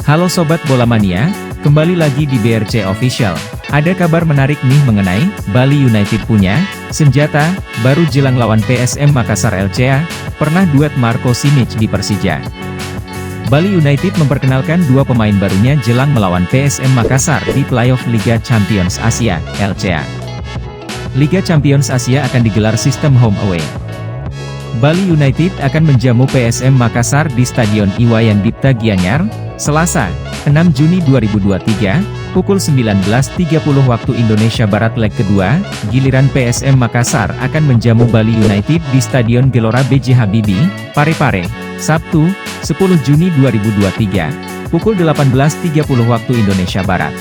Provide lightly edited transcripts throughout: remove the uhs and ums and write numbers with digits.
Halo Sobat Bola Mania, kembali lagi di BRC Official. Ada kabar menarik nih mengenai Bali United punya senjata baru jelang lawan PSM Makassar LCA, pernah duet Marco Simic di Persija. Bali United memperkenalkan dua pemain barunya jelang melawan PSM Makassar di playoff Liga Champions Asia, LCA. Liga Champions Asia akan digelar sistem home away. Bali United akan menjamu PSM Makassar di Stadion Iwayan Dipta Gianyar, Selasa, 6 Juni 2023, pukul 19.30 waktu Indonesia Barat leg kedua, giliran PSM Makassar akan menjamu Bali United di Stadion Gelora B.J. Habibie, Parepare, Sabtu, 10 Juni 2023, pukul 18.30 waktu Indonesia Barat.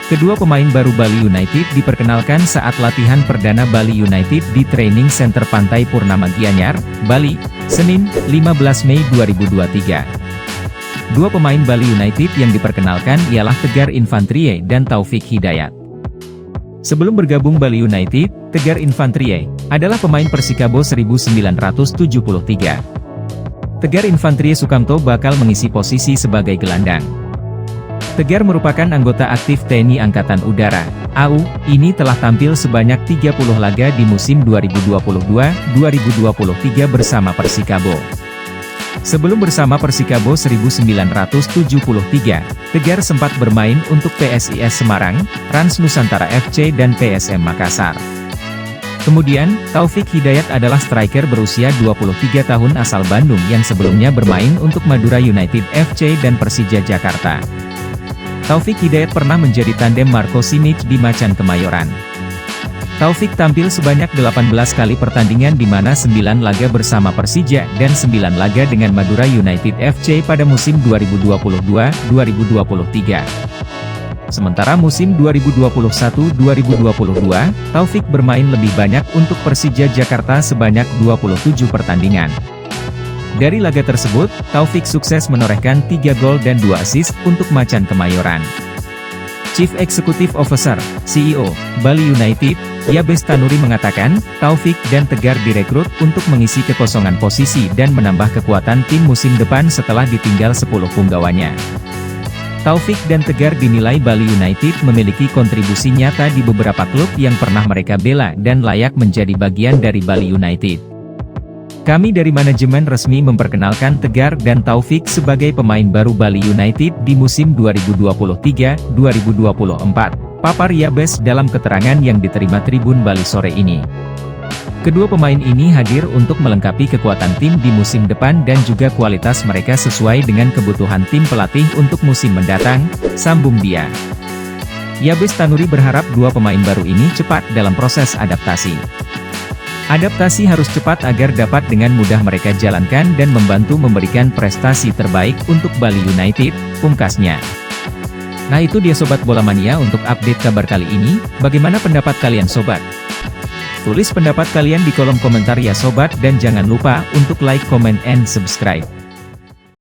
Kedua pemain baru Bali United diperkenalkan saat latihan perdana Bali United di Training Center Pantai Purnama Gianyar, Bali, Senin, 15 Mei 2023. Dua pemain Bali United yang diperkenalkan ialah Tegar Infantrie dan Taufik Hidayat. Sebelum bergabung Bali United, Tegar Infantrie adalah pemain Persikabo 1973. Tegar Infantrie Sukamto bakal mengisi posisi sebagai gelandang. Tegar merupakan anggota aktif TNI Angkatan Udara, AU, ini telah tampil sebanyak 30 laga di musim 2022-2023 bersama Persikabo. Sebelum bersama Persikabo 1973, Tegar sempat bermain untuk PSIS Semarang, Rans Nusantara FC dan PSM Makassar. Kemudian, Taufik Hidayat adalah striker berusia 23 tahun asal Bandung yang sebelumnya bermain untuk Madura United FC dan Persija Jakarta. Taufik Hidayat pernah menjadi tandem Marco Simic di Macan Kemayoran. Taufik tampil sebanyak 18 kali pertandingan di mana 9 laga bersama Persija dan 9 laga dengan Madura United FC pada musim 2022-2023. Sementara musim 2021-2022, Taufik bermain lebih banyak untuk Persija Jakarta sebanyak 27 pertandingan. Dari laga tersebut, Taufik sukses menorehkan 3 gol dan 2 assist untuk Macan Kemayoran. Chief Executive Officer, CEO, Bali United, Yabes Tanuri mengatakan, Taufik dan Tegar direkrut untuk mengisi kekosongan posisi dan menambah kekuatan tim musim depan setelah ditinggal 10 punggawanya. Taufik dan Tegar dinilai Bali United memiliki kontribusi nyata di beberapa klub yang pernah mereka bela dan layak menjadi bagian dari Bali United. Kami dari manajemen resmi memperkenalkan Tegar dan Taufik sebagai pemain baru Bali United di musim 2023-2024, papar Yabes dalam keterangan yang diterima Tribun Bali sore ini. Kedua pemain ini hadir untuk melengkapi kekuatan tim di musim depan dan juga kualitas mereka sesuai dengan kebutuhan tim pelatih untuk musim mendatang, sambung dia. Yabes Tanuri berharap dua pemain baru ini cepat dalam proses adaptasi. Adaptasi harus cepat agar dapat dengan mudah mereka jalankan dan membantu memberikan prestasi terbaik untuk Bali United, pungkasnya. Nah itu dia Sobat Bola Mania untuk update kabar kali ini, bagaimana pendapat kalian Sobat? Tulis pendapat kalian di kolom komentar ya Sobat dan jangan lupa untuk like, comment, and subscribe.